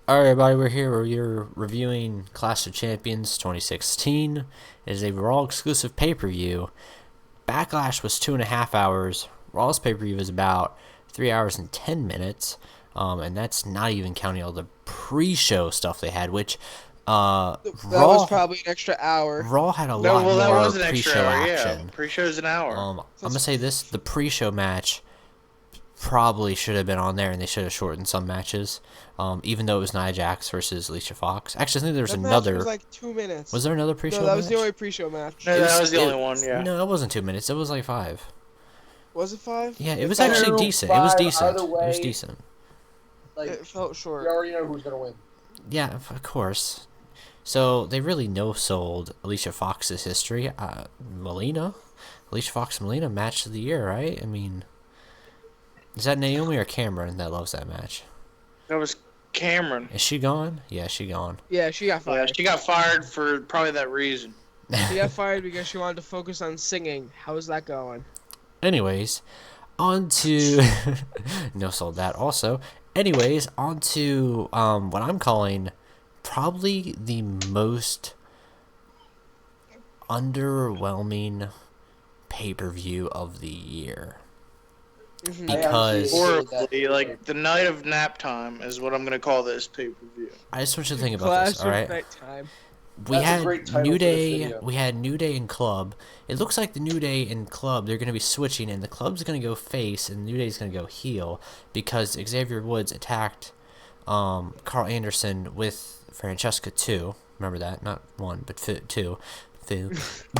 Alright, everybody, we're here. We're reviewing Clash of Champions 2016. It is a Raw exclusive pay-per-view. Backlash was 2.5 hours. Raw's pay-per-view was about 3 hours and 10 minutes. And that's not even counting all the pre-show stuff they had, which That Raw was probably an extra hour. Raw had a No, lot well, that more was an extra pre-show hour, action. yeah. Pre-show's an hour. I'm gonna say this: the pre-show match probably should have been on there, and they should have shortened some matches. Even though it was Nia Jax versus Alicia Fox. Actually, I think there was That another. match was like 2 minutes. Was there another pre-show? No, that was match? the only pre-show match. No, that was the only one, yeah. No, it wasn't 2 minutes. It was like 5. Was it 5? Yeah, it was felt- actually decent. It was Five, decent. either It was way. decent. Like, It felt you short. already know who's gonna win. Yeah, of course. So they really no-sold Alicia Fox's history. Alicia Fox and Melina match of the year, right? I mean, is that Naomi or Cameron that loves that match? That was Cameron. Is she gone? Yeah, she gone. Yeah, she got Yeah, fired. she got fired for probably that reason. She got fired because she wanted to focus on singing. How's that going? Anyways, on to no sold that also. Anyways, on to what I'm calling probably the most underwhelming pay-per-view of the year. Because Horribly, like the night of nap time is what I'm gonna call this pay-per-view. I just want you to think about Clash this, all right? of nighttime. We That's a had great title New for this Day. video. We had New Day and Club. It looks like the New Day and Club they're going to be switching, and the Club's going to go face, and New Day's going to go heel because Xavier Woods attacked Carl Anderson with Francesca 2. Remember that? Not 1, but 2.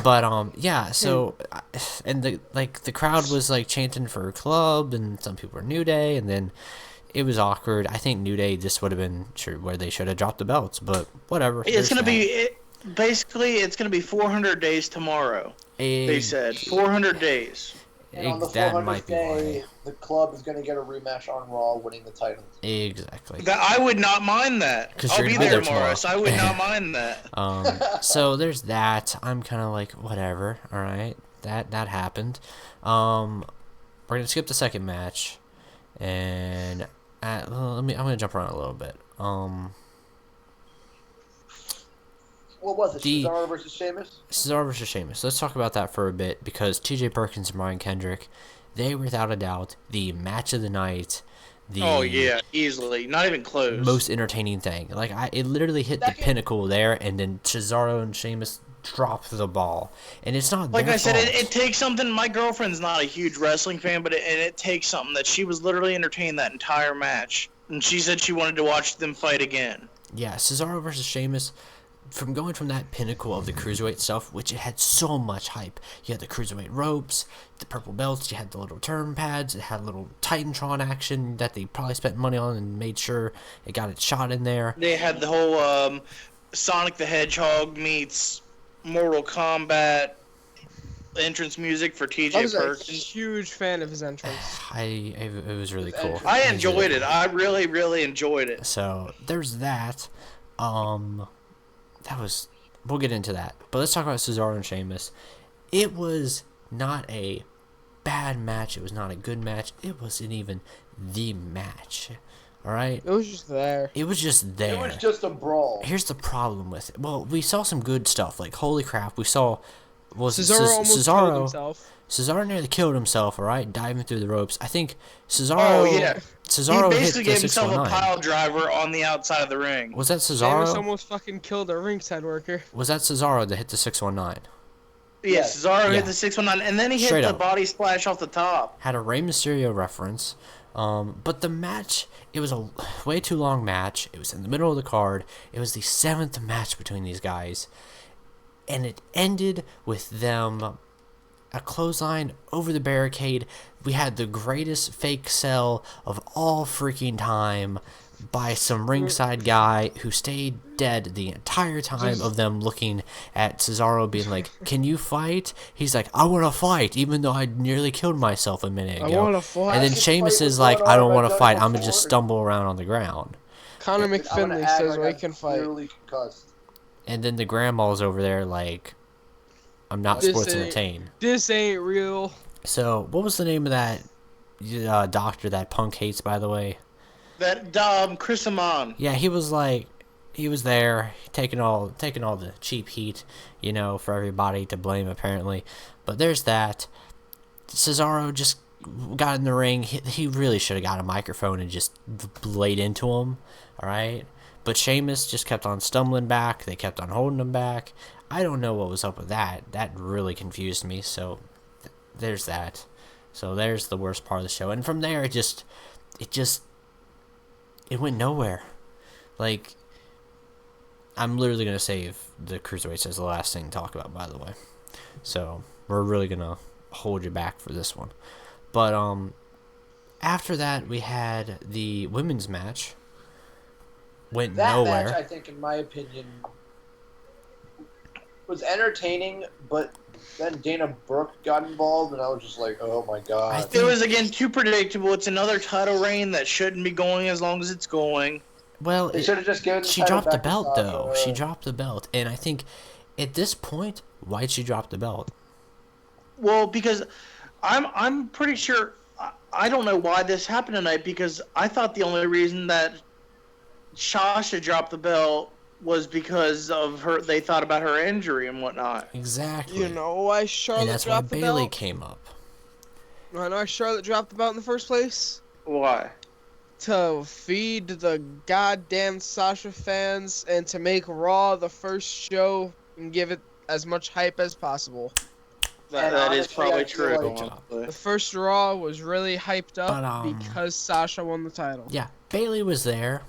But yeah. So and the crowd was like chanting for Club, and some people were New Day, and then it was awkward. I think New Day just would have been where they should have dropped the belts, but whatever. It's gonna be basically it's gonna be 400 days tomorrow. They said 400 days. And on the That 400th might be day, why. the club is gonna get a rematch on Raw, winning the title. Exactly. I would not mind that. 'Cause I'll you're be gonna be there there tomorrow, tomorrow. so I would not mind that. So there's that. I'm kind of like whatever. All right, that happened. We're gonna skip the second match, and I'm gonna jump around a little bit. What was it? The- Cesaro versus Sheamus? Cesaro versus Sheamus. Let's talk about that for a bit because T.J. Perkins and Brian Kendrick, they were without a doubt the match of the night. The Oh yeah, easily, not even close. most entertaining thing. Like it literally hit the pinnacle there, and then Cesaro and Sheamus dropped the ball, and it's not Like their I said, fault. it takes something. My girlfriend's not a huge wrestling fan, but it takes something that she was literally entertained that entire match, and she said she wanted to watch them fight again. Yeah, Cesaro versus Sheamus, from going from that pinnacle of the Cruiserweight stuff, which it had so much hype. You had the Cruiserweight ropes, the purple belts, you had the little turn pads, it had a little Titantron action that they probably spent money on and made sure it got its shot in there. They had the whole Sonic the Hedgehog meets Mortal Kombat entrance music for I T.J. was a Perkins. huge fan of his entrance. It was really cool. I It was enjoyed really it. I really, really enjoyed it. So there's that. We'll get into that. But let's talk about Cesaro and Sheamus. It was not a bad match. It was not a good match. It wasn't even the match. All right. It was just there. It was just there. It was just a brawl. Here's the problem with it. Well, we saw some good stuff. Like holy crap, we saw. Cesaro almost killed himself. Cesaro nearly killed himself. All right, diving through the ropes. I think Cesaro. Oh yeah. Cesaro He hit basically the gave himself a 619. pile driver on the outside of the ring. Was that Sheamus Cesaro? almost fucking killed a ringside worker. Was that Cesaro that hit the 619? Yeah, Yes. Cesaro Yeah. hit the 619, and then he hit Straight the up. body splash off the top. Had a Rey Mysterio reference. But the match, it was a way too long match. It was in the middle of the card. It was the 7th match between these guys. And it ended with them a clothesline over the barricade. We had the greatest fake sell of all freaking time by some ringside guy who stayed dead the entire time of them looking at Cesaro being like, can you fight? He's like, I want to fight, even though I nearly killed myself a minute ago. I want to fight. And then I can Sheamus fight is with like, one I don't arm, want I've to done fight. it I'm going to just before. stumble around on the ground. Connor I'm gonna McFinley act says like we I'm can fight. clearly concussed. And then the grandma's over there like, I'm not This supposed to ain't- entertain. This ain't real. So, what was the name of that doctor that Punk hates, by the way? That Chris Amon. Yeah, he was there taking all the cheap heat, for everybody to blame apparently. But there's that. Cesaro just got in the ring. He really should have got a microphone and just laid into him. All right. But Sheamus just kept on stumbling back. They kept on holding him back. I don't know what was up with that. That really confused me. So there's that. So there's the worst part of the show. And from there, it went nowhere. Like, I'm literally going to save the Cruiserweights as the last thing to talk about, by the way. So we're really going to hold you back for this one. But after that, we had the women's match. Went nowhere. That match, I think, in my opinion, was entertaining, but then Dana Brooke got involved, and I was just like, oh my god. It was, again, too predictable. It's another title reign that shouldn't be going as long as it's going. Well, they should have just given the she title dropped the back to belt, Sasha. though. She dropped the belt. And I think, at this point, why'd she drop the belt? Well, because I'm pretty sure... I don't know why this happened tonight, because I thought the only reason that Sasha dropped the belt was because of her. They thought about her injury and whatnot. Exactly. You know why Charlotte and that's why dropped the Bayley belt? came up. You know why Charlotte dropped the belt in the first place? Why? To feed the goddamn Sasha fans and to make Raw the first show and give it as much hype as possible. That is honestly, probably I feel true. like- honestly. The first Raw was really hyped up But, because Sasha won the title. Yeah, Bayley was there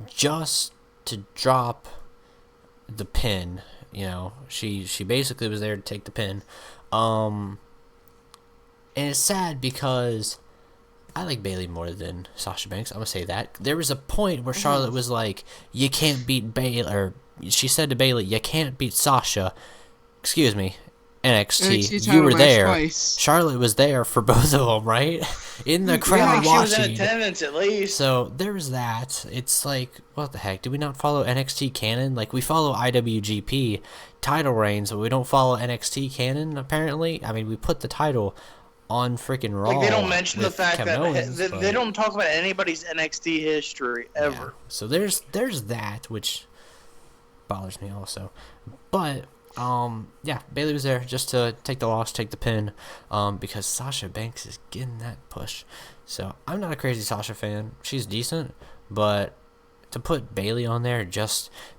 just to drop the pin. She basically was there to take the pin. And it's sad because I like Bayley more than Sasha Banks. I'm gonna say that. There was a point where Charlotte was like, "You can't beat Bayley," or she said to Bayley, "You can't beat Sasha." Excuse me, NXT. You were there. Twice. Charlotte was there for both of them, right? In the crowd She was in watching. attendance at least. So there's that. It's like, what the heck? Do we not follow NXT canon? Like, we follow IWGP title reigns, but we don't follow NXT canon, apparently. I mean, we put the title on freaking Raw. Like, they don't mention the with fact Kevin that Owens, they but- don't talk about anybody's NXT history ever. Yeah. So there's that, which bothers me also. But yeah, Bayley was there just to take the loss, take the pin, because Sasha Banks is getting that push. So I'm not a crazy Sasha fan. She's decent, but to put Bayley on there,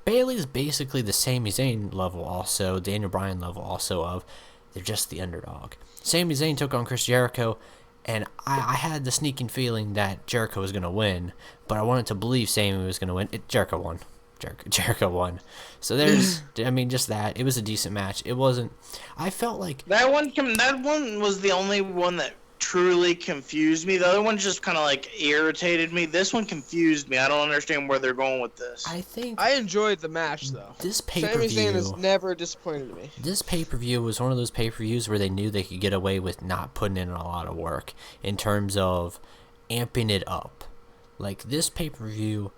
Bayley's basically the Sami Zayn level, also Daniel Bryan level, also of they're just the underdog. Sami Zayn took on Chris Jericho, and I had the sneaking feeling that Jericho was gonna win, but I wanted to believe Sami was gonna win. Jericho won. Jericho won. So there's, just that. It was a decent match. It wasn't. I felt like That one was the only one that truly confused me. The other one just kind of like irritated me. This one confused me. I don't understand where they're going with this. I think I enjoyed the match though. this Sami Zayn has pay-per-view. never disappointed me. This pay-per-view was one of those pay-per-views where they knew they could get away with not putting in a lot of work in terms of amping it up. Like, this pay-per-view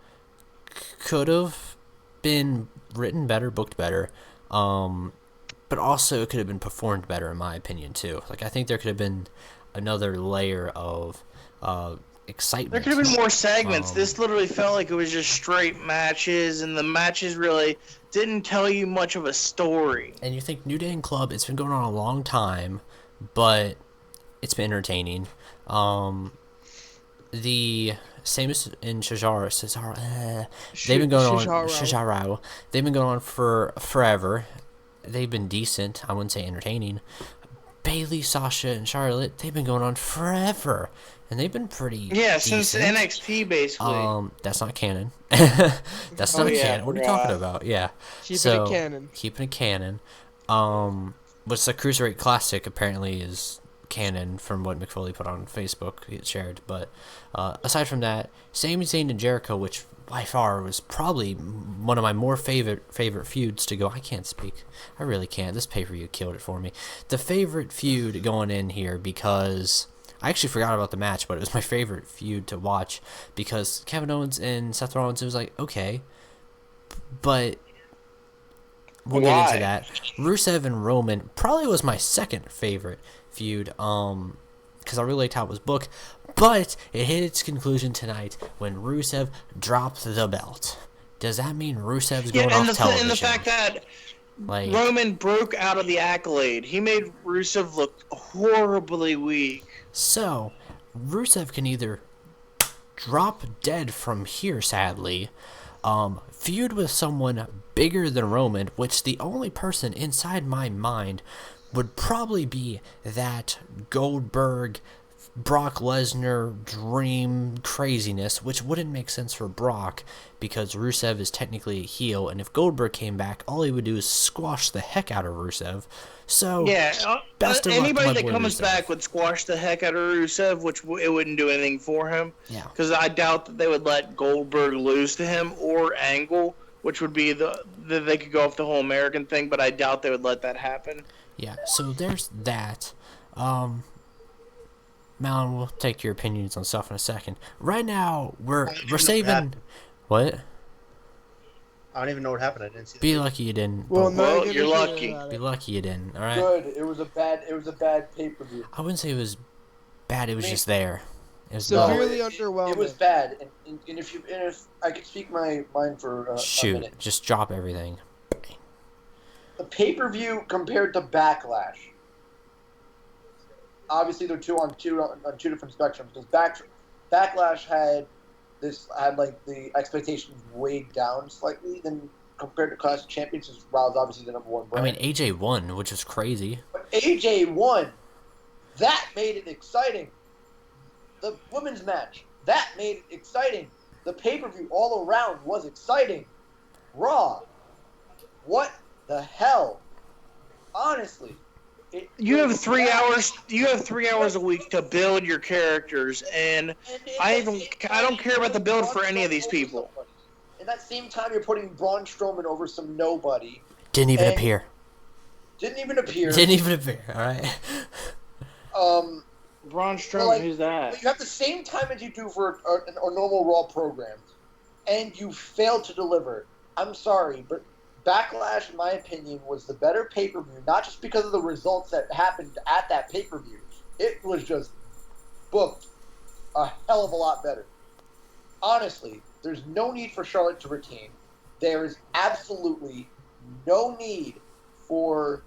could have been written better, booked better, but also it could have been performed better, in my opinion, too. Like, I think there could have been another layer of excitement. There could have been more segments. Um, This literally felt like it was just straight matches, and the matches really didn't tell you much of a story. And you think New Day and Club, it's been going on a long time, but it's been entertaining. The Sheamus and Cesaro, they've been going on. Cesaro, they've been going on for forever. They've been decent. I wouldn't say entertaining. Bayley, Sasha, and Charlotte, they've been going on forever, and they've been pretty. Yeah, since decent. NXT basically. That's not canon. That's not yeah, canon. What are you talking about? Yeah. Keeping it canon. Keeping it canon. What's the Cruiserweight Classic apparently is canon from what McFoley put on Facebook. He shared, but aside from that, Sami Zayn and Jericho, which by far was probably one of my more favorite feuds to go. I can't speak. I really can't. This pay-per-view killed it for me. The favorite feud going in here, because I actually forgot about the match, but it was my favorite feud to watch because Kevin Owens and Seth Rollins, it was like, okay, but we'll get into that. Rusev and Roman probably was my second favorite feud, because I really liked how it was booked, But it hit its conclusion tonight when Rusev dropped the belt. Does that mean Rusev's going off television? And the fact that like, Roman broke out of the Accolade, he made Rusev look horribly weak. So, Rusev can either drop dead from here, sadly, feud with someone bigger than Roman, which the only person inside my mind would probably be that Goldberg, Brock Lesnar dream craziness, which wouldn't make sense for Brock because Rusev is technically a heel, and if Goldberg came back, all he would do is squash the heck out of Rusev. So, best of luck to anybody my that boy comes Rusev. back would squash the heck out of Rusev, which it wouldn't do anything for him. Yeah. Because I doubt that they would let Goldberg lose to him or Angle, which would be they could go off the whole American thing, but I doubt they would let that happen. Yeah, so there's that. Malin, we'll take your opinions on stuff in a second. Right now, we're saving. What? I don't even know what happened. I didn't see. Be lucky you didn't. Well, Well, no, you're lucky. Be lucky you didn't. All right. Good. It was a bad pay-per-view. I wouldn't say it was bad. It was just there. It was Severely dull. underwhelming. It was bad, and if I could speak my mind for a Shoot, minute. just drop everything. The pay-per-view compared to Backlash. Obviously, they're on two different spectrums. Because Backlash had like the expectations weighed down slightly than compared to Clash of Champions. Because Raw is obviously the number one I brand. mean, AJ won, which was crazy. But AJ won. That made it exciting. The women's match, that made it exciting. The pay-per-view all around was exciting. Raw, what the hell? Honestly, You have 3 hours. You have 3 hours a week to build your characters, and I don't care about the build for any of these people. At that same time, you're putting Braun Strowman over some nobody. Didn't even And- appear. Didn't even appear. Didn't even appear. All right. Braun Strowman, like, who's that? But you have the same time as you do for a normal Raw program, and you failed to deliver. I'm sorry, but Backlash, in my opinion, was the better pay-per-view, not just because of the results that happened at that pay-per-view. It was just booked a hell of a lot better. Honestly, there's no need for Charlotte to retain. There is absolutely no need for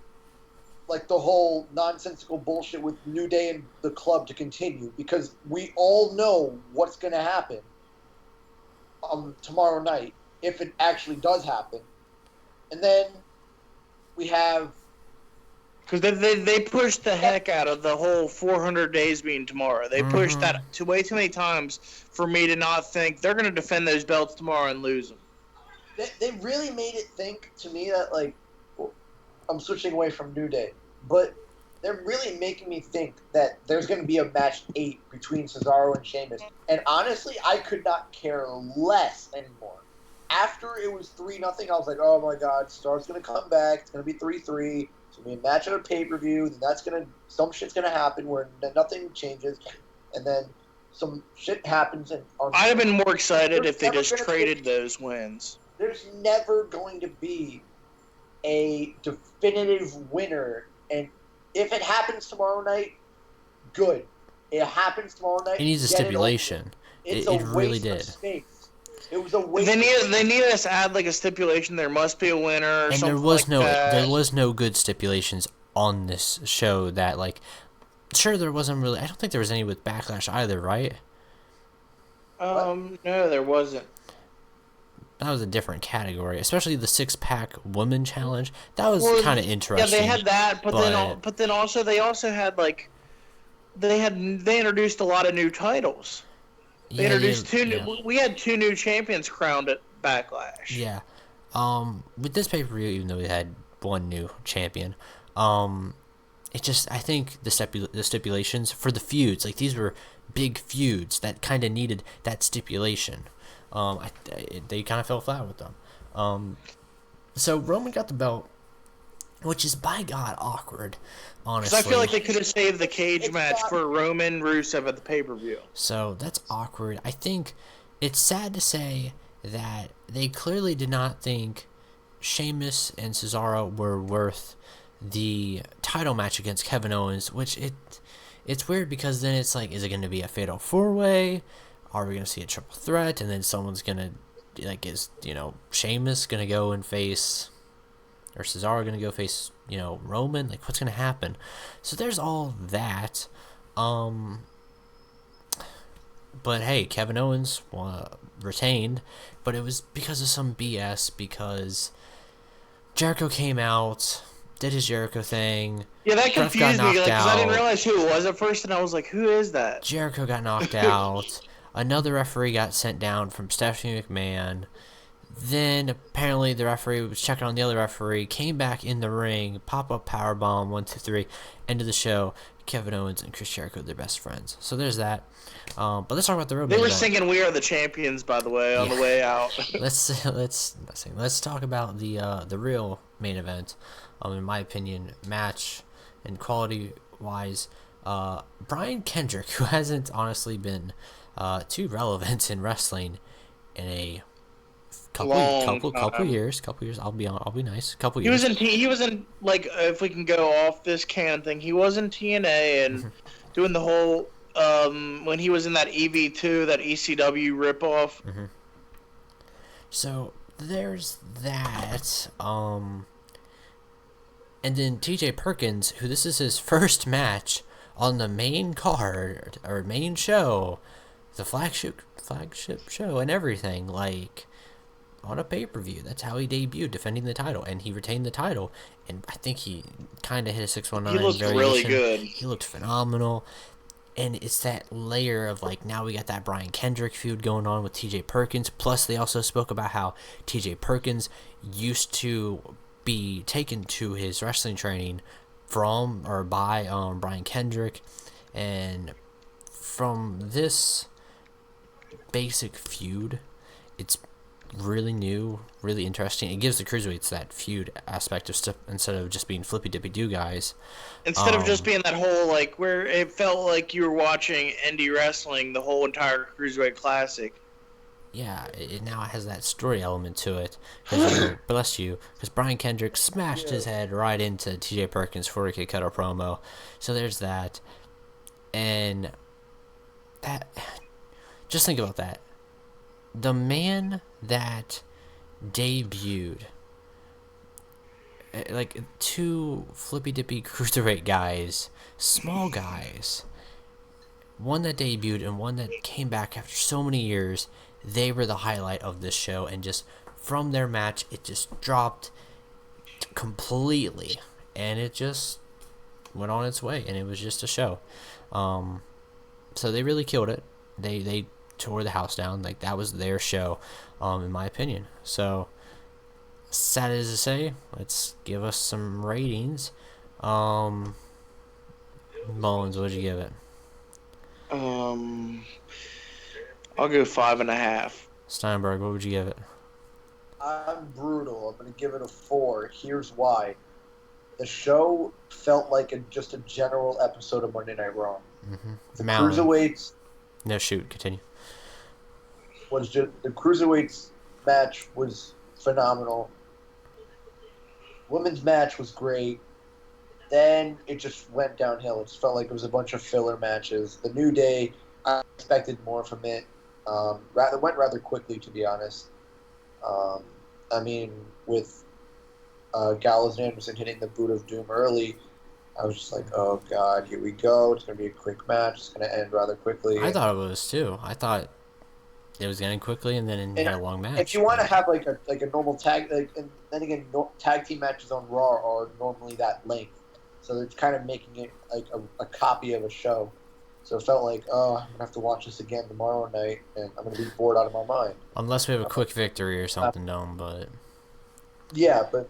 like the whole nonsensical bullshit with New Day and the club to continue, because we all know what's going to happen tomorrow night if it actually does happen. And then we have... Because they pushed the heck out of the whole 400 days being tomorrow. They pushed that way too many times for me to not think they're going to defend those belts tomorrow and lose them. They really made it think to me that, like, I'm switching away from New Day, but they're really making me think that there's going to be a match 8 between Cesaro and Sheamus. And honestly, I could not care less anymore. After it was 3-0, I was like, oh my god, Cesaro's going to come back. It's going to be 3-3. It's going to be a match at a pay-per-view. Then some shit's going to happen where nothing changes. And then some shit happens. And I'd have been more excited if they just traded those wins. There's never going to be a definitive winner, and if it happens tomorrow night, good. It happens tomorrow night. It needs a stipulation. It really did. Space. It was a waste. They need us to add like a stipulation. There must be a winner. Or And something there was no good stipulations on this show that, like, sure, there wasn't really. I don't think there was any with Backlash either, right? No, there wasn't. That was a different category, especially the 6-pack woman challenge. That was kind of interesting. Yeah, they had that, but then also they had like they introduced a lot of new titles. They introduced we had 2 new champions crowned at Backlash. Yeah. With this pay-per-view, even though we had 1 new champion, it just, I think the stipulations for the feuds, like, these were big feuds that kind of needed that stipulation. They kind of fell flat with them. So Roman got the belt, which is, by God, awkward, honestly. So I feel like they could have saved the cage match for Roman Rusev at the pay-per-view. So that's awkward. I think it's sad to say that they clearly did not think Sheamus and Cesaro were worth the title match against Kevin Owens, which it's weird because then it's like, is it going to be a fatal 4-way? Are we going to see a triple threat? And then someone's going to, like, is, Sheamus going to go and face, or Cesaro going to go face, Roman? Like, what's going to happen? So there's all that. But hey, Kevin Owens retained, but it was because of some BS, because Jericho came out, did his Jericho thing. Yeah, that confused me because I didn't realize who it was at first, and I was like, who is that? Jericho got knocked out. Another referee got sent down from Stephanie McMahon. Then apparently the referee was checking on the other referee, came back in the ring, pop-up powerbomb, 1, 2, 3, end of the show. Kevin Owens and Chris Jericho, they're best friends. So there's that. But let's talk about the road. They were singing "We Are the Champions," by the way, on the way out. let's talk about the real main event. In my opinion, match and quality wise, Brian Kendrick, who hasn't honestly been too relevant in wrestling in a couple years. I'll be nice. Couple years. He was in like, if we can go off this can thing, he was in TNA and doing the whole when he was in that EV2, that ECW ripoff. Mm-hmm. So there's that. And then TJ Perkins, who this is his first match on the main card or main show, the flagship show and everything, like on a pay-per-view. That's how he debuted, defending the title, and he retained the title. And I think he kind of hit a 619 He looked variation. really good. He looked phenomenal. And it's that layer of, like, now we got that Brian Kendrick feud going on with TJ Perkins. Plus, they also spoke about how TJ Perkins used to be taken to his wrestling training from or by Brian Kendrick. And from this basic feud, it's really new, really interesting. It gives the Cruiserweights that feud aspect of stuff instead of just being flippy-dippy-doo guys. Instead of just being that whole, like, where it felt like you were watching indie wrestling the whole entire Cruiserweight Classic. Yeah, it now has that story element to it. Bless you. Because Brian Kendrick smashed his head right into TJ Perkins' 40K cutter promo. So there's that. And that... Just think about that. The man that debuted, like, two flippy-dippy Cruiserweight guys, small guys, one that debuted and one that came back after so many years, they were the highlight of this show, and just from their match, it just dropped completely, and it just went on its way, and it was just a show. So they really killed it. They tore the house down. Like, that was their show, in my opinion. So, sad as to say, let's give us some ratings. Mullins, what'd you give it? I'll go 5.5. Steinberg, what would you give it? I'm brutal. I'm going to give it a 4. Here's why. The show felt like just a general episode of Monday Night Raw. Mm-hmm. The Cruiserweights... No, shoot, continue. The Cruiserweights match was phenomenal. Women's match was great. Then it just went downhill. It just felt like it was a bunch of filler matches. The New Day, I expected more from it. Went rather quickly, to be honest. I mean, with Gallows and Anderson hitting the boot of doom early, I was just like, oh god, here we go. It's going to be a quick match. It's going to end rather quickly. I thought it was too. I thought it was getting quickly and then had a long match. If you want to have like a normal tag, and then again, tag team matches on Raw are normally that length, so they're kind of making it like a copy of a show. So it felt like, oh, I'm gonna have to watch this again tomorrow night, and I'm gonna be bored out of my mind. Unless we have a quick victory or something, but yeah, but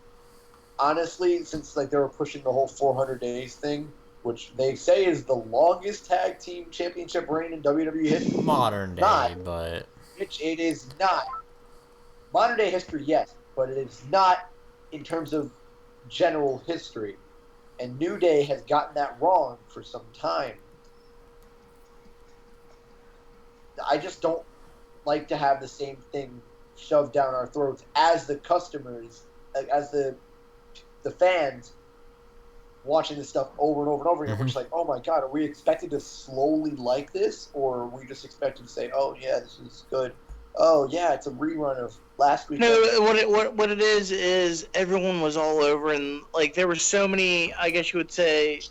honestly, since like they were pushing the whole 400 days thing, which they say is the longest tag team championship reign in WWE history, modern day, but which it is not. Modern day history, yes, but it is not in terms of general history. And New Day has gotten that wrong for some time. I just don't like to have the same thing shoved down our throats as the customers, as the fans watching this stuff over and over and over again. Mhm. We're just like, oh my god, are we expected to slowly like this, or are we just expected to say, oh yeah, this is good? Oh yeah, it's a rerun of last week. No, what it is everyone was all over, and like there were so many. I guess you would say,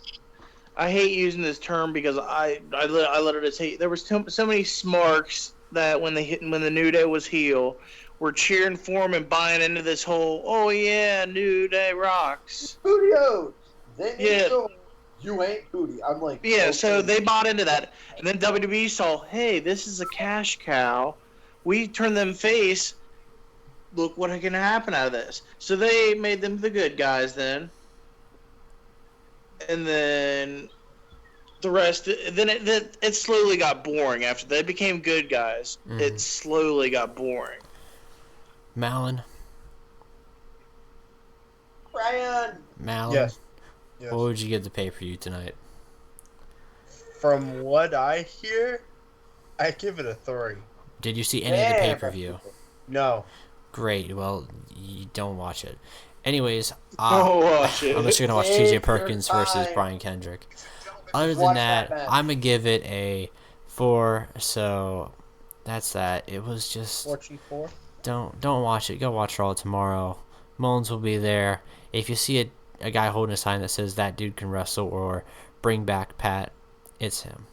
I hate using this term because I literally hate. There was so many smarks that when the New Day was heel, were cheering for him and buying into this whole oh yeah New Day rocks. Studios. They need Yeah. so you ain't booty. I'm like, Yeah, okay. so they bought into that, and then WWE saw, hey, this is a cash cow. We turn them face. Look what can happen out of this. So they made them the good guys then, and then the rest. Then it slowly got boring after they became good guys. Mhm. It slowly got boring. Malin. Ryan. Malin. Yes. What would you give the pay-per-view tonight? From what I hear, I give it a 3. Did you see any of the pay-per-view? No. Great. Well, you don't watch it. Anyways, Watch it. I'm just gonna watch Take T.J. your Perkins versus time. Brian Kendrick. Other than Watch that, that match. I'm gonna give it a 4. So that's that. It was just Fortune 4. don't watch it. Go watch Raw tomorrow. Mullins will be there. If you see a guy holding a sign that says that dude can wrestle or bring back Pat, it's him.